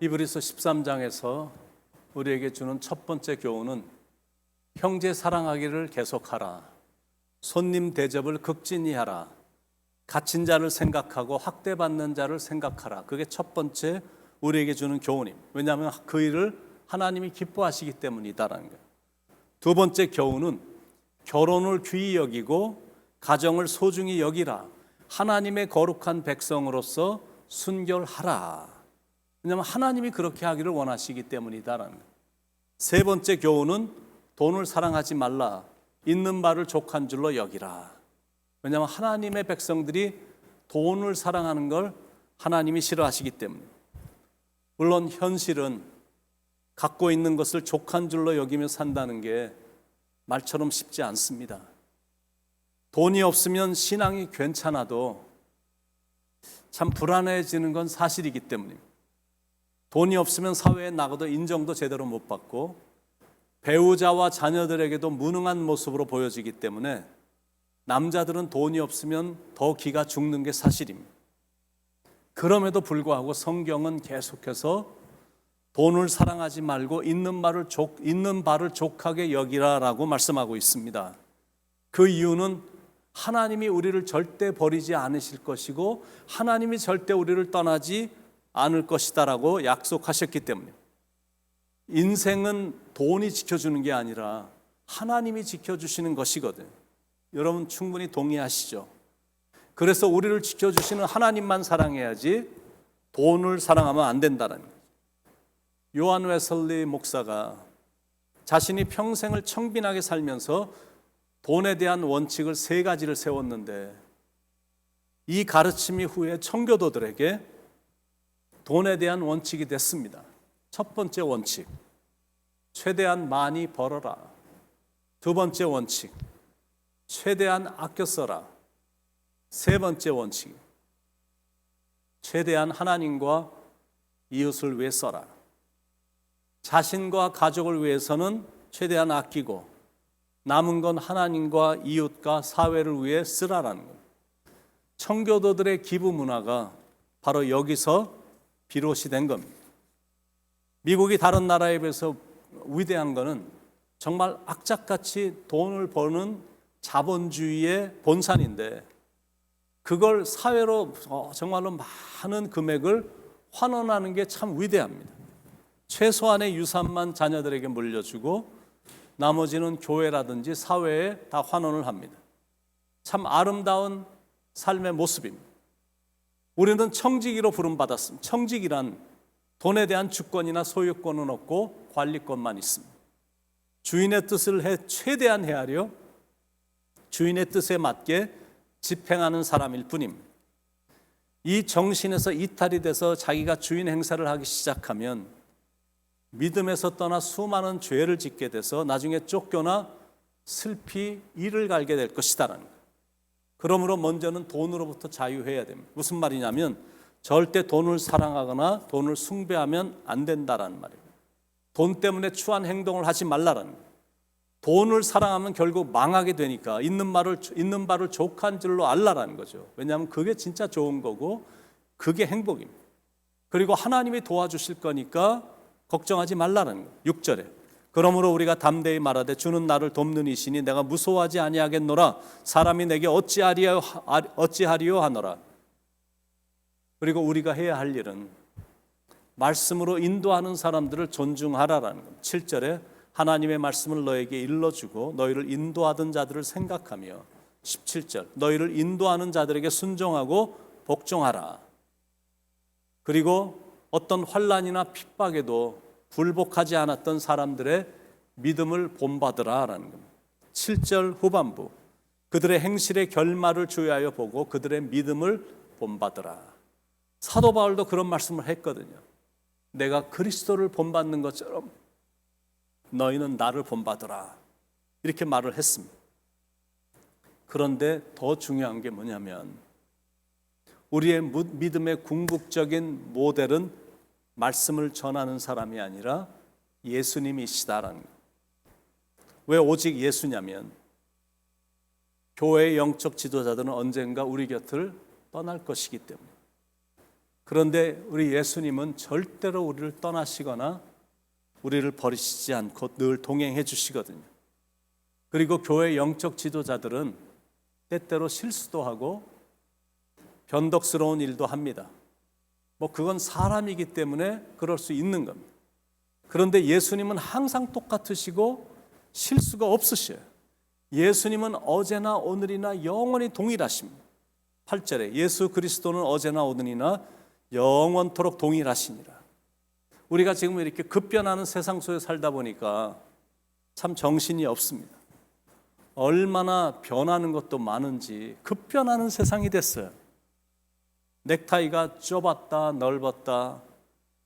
히브리서 13장에서 우리에게 주는 첫 번째 교훈은 형제 사랑하기를 계속하라. 손님 대접을 극진히 하라. 갇힌 자를 생각하고 학대받는 자를 생각하라. 그게 첫 번째 우리에게 주는 교훈입니다. 왜냐하면 그 일을 하나님이 기뻐하시기 때문이다라는 거예요. 두 번째 교훈은 결혼을 귀히 여기고 가정을 소중히 여기라. 하나님의 거룩한 백성으로서 순결하라. 왜냐하면 하나님이 그렇게 하기를 원하시기 때문이다라는 거예요. 세 번째 교훈은 돈을 사랑하지 말라. 있는 바를 족한 줄로 여기라. 왜냐하면 하나님의 백성들이 돈을 사랑하는 걸 하나님이 싫어하시기 때문에. 물론 현실은 갖고 있는 것을 족한 줄로 여기며 산다는 게 말처럼 쉽지 않습니다. 돈이 없으면 신앙이 괜찮아도 참 불안해지는 건 사실이기 때문입니다. 돈이 없으면 사회에 나가도 인정도 제대로 못 받고 배우자와 자녀들에게도 무능한 모습으로 보여지기 때문에 남자들은 돈이 없으면 더 기가 죽는 게 사실입니다. 그럼에도 불구하고 성경은 계속해서 돈을 사랑하지 말고 있는 바를 족하게 여기라라고 말씀하고 있습니다. 그 이유는 하나님이 우리를 절대 버리지 않으실 것이고 하나님이 절대 우리를 떠나지 않을 것이다라고 약속하셨기 때문에. 인생은 돈이 지켜주는 게 아니라 하나님이 지켜주시는 것이거든요. 여러분 충분히 동의하시죠? 그래서 우리를 지켜주시는 하나님만 사랑해야지 돈을 사랑하면 안 된다는 거예요. 요한 웨슬리 목사가 자신이 평생을 청빈하게 살면서 돈에 대한 원칙을 3가지를 세웠는데 이 가르침이 후에 청교도들에게 돈에 대한 원칙이 됐습니다. 첫 번째 원칙, 최대한 많이 벌어라. 두 번째 원칙, 최대한 아껴 써라. 세 번째 원칙, 최대한 하나님과 이웃을 위해 써라. 자신과 가족을 위해서는 최대한 아끼고 남은 건 하나님과 이웃과 사회를 위해 쓰라라는 거예요. 청교도들의 기부 문화가 바로 여기서 비롯이 된 겁니다. 미국이 다른 나라에 비해서 위대한 거는 정말 악착같이 돈을 버는 자본주의의 본산인데 그걸 사회로 정말로 많은 금액을 환원하는 게 참 위대합니다. 최소한의 유산만 자녀들에게 물려주고 나머지는 교회라든지 사회에 다 환원을 합니다. 참 아름다운 삶의 모습입니다. 우리는 청지기로 부름받았습니다. 청지기란 돈에 대한 주권이나 소유권은 없고 관리권만 있습니다. 주인의 뜻을 최대한 헤아려 주인의 뜻에 맞게 집행하는 사람일 뿐입니다. 이 정신에서 이탈이 돼서 자기가 주인 행사를 하기 시작하면 믿음에서 떠나 수많은 죄를 짓게 돼서 나중에 쫓겨나 슬피 이를 갈게 될 것이다라는 거예요. 그러므로 먼저는 돈으로부터 자유해야 됩니다. 무슨 말이냐면 절대 돈을 사랑하거나 돈을 숭배하면 안 된다라는 말이에요. 돈 때문에 추한 행동을 하지 말라라는 거예요. 돈을 사랑하면 결국 망하게 되니까 있는 바를 족한 줄로 알라라는 거죠. 왜냐하면 그게 진짜 좋은 거고 그게 행복입니다. 그리고 하나님이 도와주실 거니까 걱정하지 말라는 거예요. 6절에 그러므로 우리가 담대히 말하되 주는 나를 돕는 이시니 내가 무서워하지 아니하겠노라. 사람이 내게 어찌하리요 하노라. 그리고 우리가 해야 할 일은 말씀으로 인도하는 사람들을 존중하라라는 겁니다. 7절에 하나님의 말씀을 너에게 일러주고 너희를 인도하던 자들을 생각하며 17절 너희를 인도하는 자들에게 순종하고 복종하라. 그리고 어떤 환난이나 핍박에도 굴복하지 않았던 사람들의 믿음을 본받으라라는 겁니다. 7절 후반부 그들의 행실의 결말을 주의하여 보고 그들의 믿음을 본받으라. 사도 바울도 그런 말씀을 했거든요. 내가 그리스도를 본받는 것처럼 너희는 나를 본받으라. 이렇게 말을 했습니다. 그런데 더 중요한 게 뭐냐면 우리의 믿음의 궁극적인 모델은 말씀을 전하는 사람이 아니라 예수님이시다라는 거예요. 왜 오직 예수냐면 교회의 영적 지도자들은 언젠가 우리 곁을 떠날 것이기 때문에 그런데 우리 예수님은 절대로 우리를 떠나시거나 우리를 버리시지 않고 늘 동행해 주시거든요. 그리고 교회 영적 지도자들은 때때로 실수도 하고 변덕스러운 일도 합니다. 그건 사람이기 때문에 그럴 수 있는 겁니다. 그런데 예수님은 항상 똑같으시고 실수가 없으셔요. 예수님은 어제나 오늘이나 영원히 동일하십니다. 8절에 예수 그리스도는 어제나 오늘이나 영원토록 동일하시니라. 우리가 지금 이렇게 급변하는 세상 속에 살다 보니까 참 정신이 없습니다. 얼마나 변하는 것도 많은지 급변하는 세상이 됐어요. 넥타이가 좁았다 넓었다,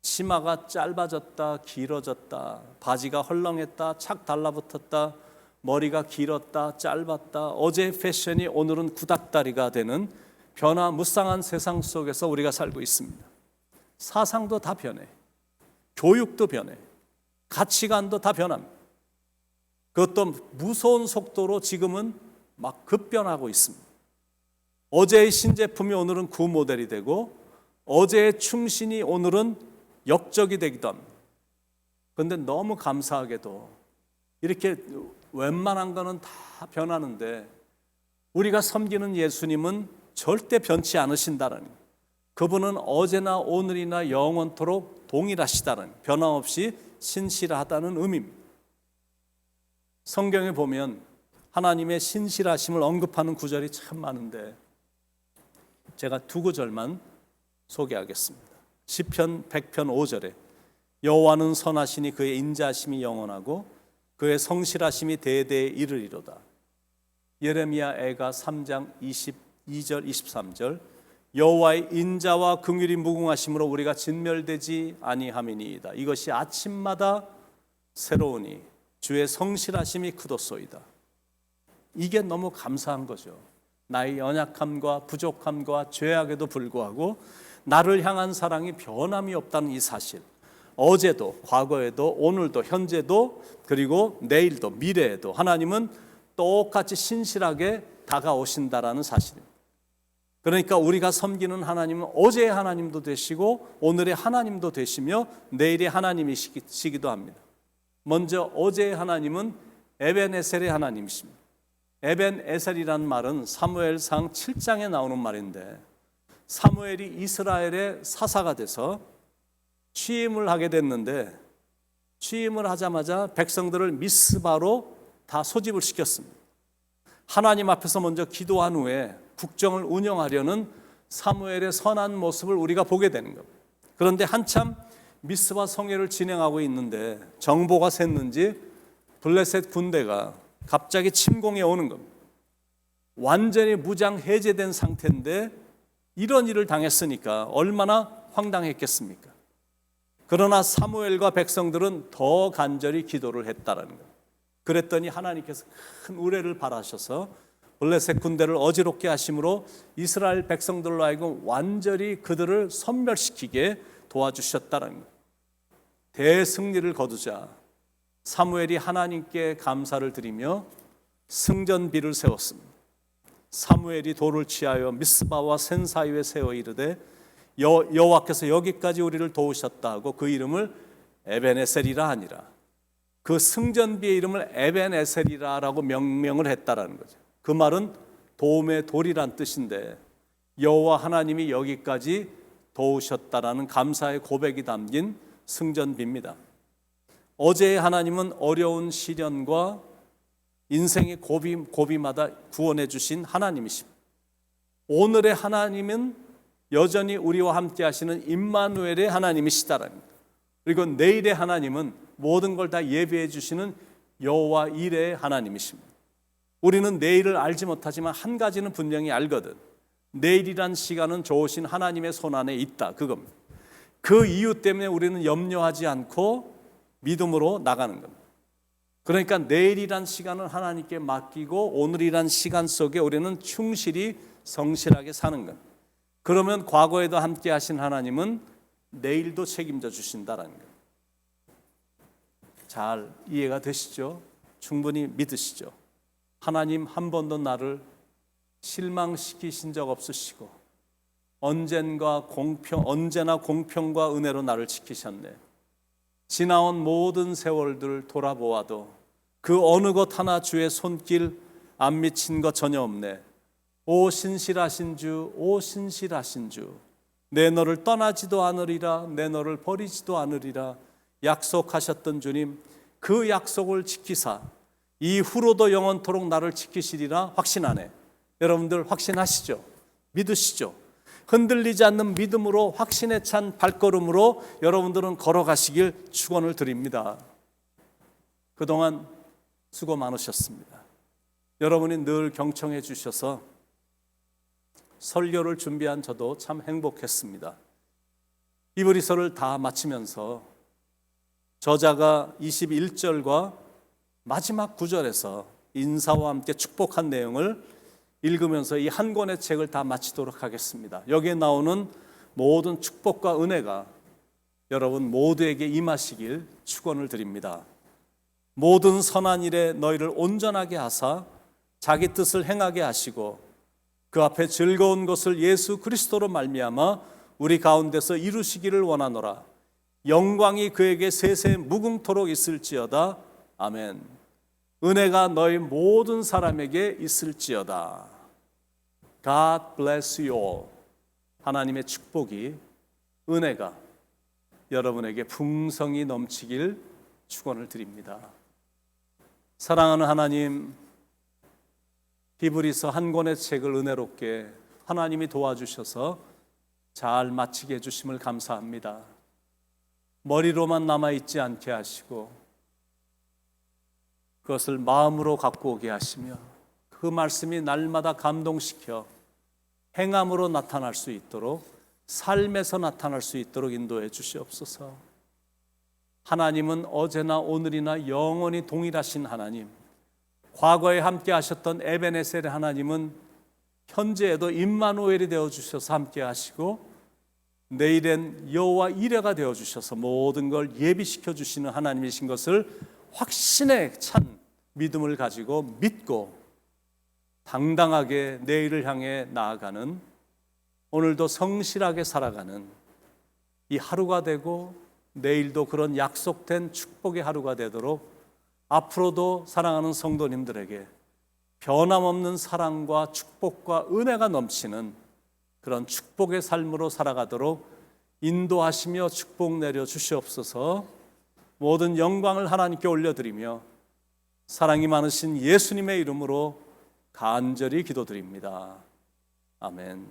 치마가 짧아졌다 길어졌다, 바지가 헐렁했다 착 달라붙었다, 머리가 길었다 짧았다, 어제 패션이 오늘은 구닥다리가 되는 변화무쌍한 세상 속에서 우리가 살고 있습니다. 사상도 다 변해, 교육도 변해, 가치관도 다 변합니다. 그것도 무서운 속도로 지금은 막 급변하고 있습니다. 어제의 신제품이 오늘은 구모델이 되고 어제의 충신이 오늘은 역적이 되기도 합니다. 그런데 너무 감사하게도 이렇게 웬만한 거는 다 변하는데 우리가 섬기는 예수님은 절대 변치 않으신다는 거예요. 그분은 어제나 오늘이나 영원토록 동일하시다는 거예요. 변함없이 신실하다는 의미입니다. 성경에 보면 하나님의 신실하심을 언급하는 구절이 참 많은데 제가 두 구절만 소개하겠습니다. 시편 100편 5절에 여호와는 선하시니 그의 인자하심이 영원하고 그의 성실하심이 대대에 이르리로다. 예레미야 애가 3장 22절 23절 여호와의 인자와 긍휼이 무궁하심으로 우리가 진멸되지 아니함이니이다. 이것이 아침마다 새로우니 주의 성실하심이 크도소이다. 이게 너무 감사한 거죠. 나의 연약함과 부족함과 죄악에도 불구하고 나를 향한 사랑이 변함이 없다는 이 사실, 어제도 과거에도 오늘도 현재도 그리고 내일도 미래에도 하나님은 똑같이 신실하게 다가오신다라는 사실입니다. 그러니까 우리가 섬기는 하나님은 어제의 하나님도 되시고 오늘의 하나님도 되시며 내일의 하나님이시기도 합니다. 먼저 어제의 하나님은 에벤에셀의 하나님이십니다. 에벤에셀이라는 말은 사무엘상 7장에 나오는 말인데 사무엘이 이스라엘의 사사가 돼서 취임을 하게 됐는데 취임을 하자마자 백성들을 미스바로 다 소집을 시켰습니다. 하나님 앞에서 먼저 기도한 후에 국정을 운영하려는 사무엘의 선한 모습을 우리가 보게 되는 겁니다. 그런데 한참 미스바 성회를 진행하고 있는데 정보가 샜는지 블레셋 군대가 갑자기 침공해 오는 겁니다. 완전히 무장 해제된 상태인데 이런 일을 당했으니까 얼마나 황당했겠습니까? 그러나 사무엘과 백성들은 더 간절히 기도를 했다라는 거예요. 그랬더니 하나님께서 큰 우레를 발하셔서 블레셋 군대를 어지럽게 하심으로 이스라엘 백성들로 하여금 완전히 그들을 섬멸시키게 도와주셨다는 거예요. 대승리를 거두자 사무엘이 하나님께 감사를 드리며 승전비를 세웠습니다. 사무엘이 돌을 취하여 미스바와 센 사이에 세워 이르되 여호와께서 여기까지 우리를 도우셨다 하고 그 이름을 에벤에셀이라 하니라. 그 승전비의 이름을 에벤에셀이라라고 명명을 했다라는 거죠. 그 말은 도움의 돌이란 뜻인데 여호와 하나님이 여기까지 도우셨다라는 감사의 고백이 담긴 승전비입니다. 어제의 하나님은 어려운 시련과 인생의 고비마다 구원해 주신 하나님이십니다. 오늘의 하나님은 여전히 우리와 함께 하시는 임마누엘의 하나님이시다라는 것. 그리고 내일의 하나님은 모든 걸 다 예비해 주시는 여호와 이레의 하나님이십니다. 우리는 내일을 알지 못하지만 한 가지는 분명히 알거든. 내일이란 시간은 좋으신 하나님의 손안에 있다. 그겁니다. 그 이유 때문에 우리는 염려하지 않고 믿음으로 나가는 겁니다. 그러니까 내일이란 시간을 하나님께 맡기고 오늘이란 시간 속에 우리는 충실히 성실하게 사는 겁니다. 그러면 과거에도 함께 하신 하나님은 내일도 책임져 주신다는 거예요. 잘 이해가 되시죠? 충분히 믿으시죠? 하나님 한 번도 나를 실망시키신 적 없으시고 언제나 공평과 은혜로 나를 지키셨네. 지나온 모든 세월들 돌아보아도 그 어느 것 하나 주의 손길 안 미친 것 전혀 없네. 오 신실하신 주, 오 신실하신 주, 내 너를 떠나지도 않으리라, 내 너를 버리지도 않으리라 약속하셨던 주님, 그 약속을 지키사 이후로도 영원토록 나를 지키시리라 확신하네. 여러분들 확신하시죠? 믿으시죠? 흔들리지 않는 믿음으로 확신에 찬 발걸음으로 여러분들은 걸어가시길 축원을 드립니다. 그동안 수고 많으셨습니다. 여러분이 늘 경청해 주셔서 설교를 준비한 저도 참 행복했습니다. 히브리서를 다 마치면서 저자가 21절과 마지막 9절에서 인사와 함께 축복한 내용을 읽으면서 이 한 권의 책을 다 마치도록 하겠습니다. 여기에 나오는 모든 축복과 은혜가 여러분 모두에게 임하시길 축원을 드립니다. 모든 선한 일에 너희를 온전하게 하사 자기 뜻을 행하게 하시고 그 앞에 즐거운 것을 예수 그리스도로 말미암아 우리 가운데서 이루시기를 원하노라. 영광이 그에게 세세 무궁토록 있을지어다. 아멘. 은혜가 너희 모든 사람에게 있을지어다. God bless you all. 하나님의 축복이, 은혜가 여러분에게 풍성히 넘치길 축원을 드립니다. 사랑하는 하나님, 히브리서 한 권의 책을 은혜롭게 하나님이 도와주셔서 잘 마치게 해주심을 감사합니다. 머리로만 남아있지 않게 하시고 그것을 마음으로 갖고 오게 하시며 그 말씀이 날마다 감동시켜 행함으로 나타날 수 있도록, 삶에서 나타날 수 있도록 인도해 주시옵소서. 하나님은 어제나 오늘이나 영원히 동일하신 하나님, 과거에 함께 하셨던 에베네셀의 하나님은 현재에도 임마누엘이 되어주셔서 함께 하시고 내일엔 여호와 이레가 되어주셔서 모든 걸 예비시켜 주시는 하나님이신 것을 확신에 찬 믿음을 가지고 믿고 당당하게 내일을 향해 나아가는, 오늘도 성실하게 살아가는 이 하루가 되고 내일도 그런 약속된 축복의 하루가 되도록 앞으로도 사랑하는 성도님들에게 변함없는 사랑과 축복과 은혜가 넘치는 그런 축복의 삶으로 살아가도록 인도하시며 축복 내려 주시옵소서. 모든 영광을 하나님께 올려드리며 사랑이 많으신 예수님의 이름으로 간절히 기도드립니다. 아멘.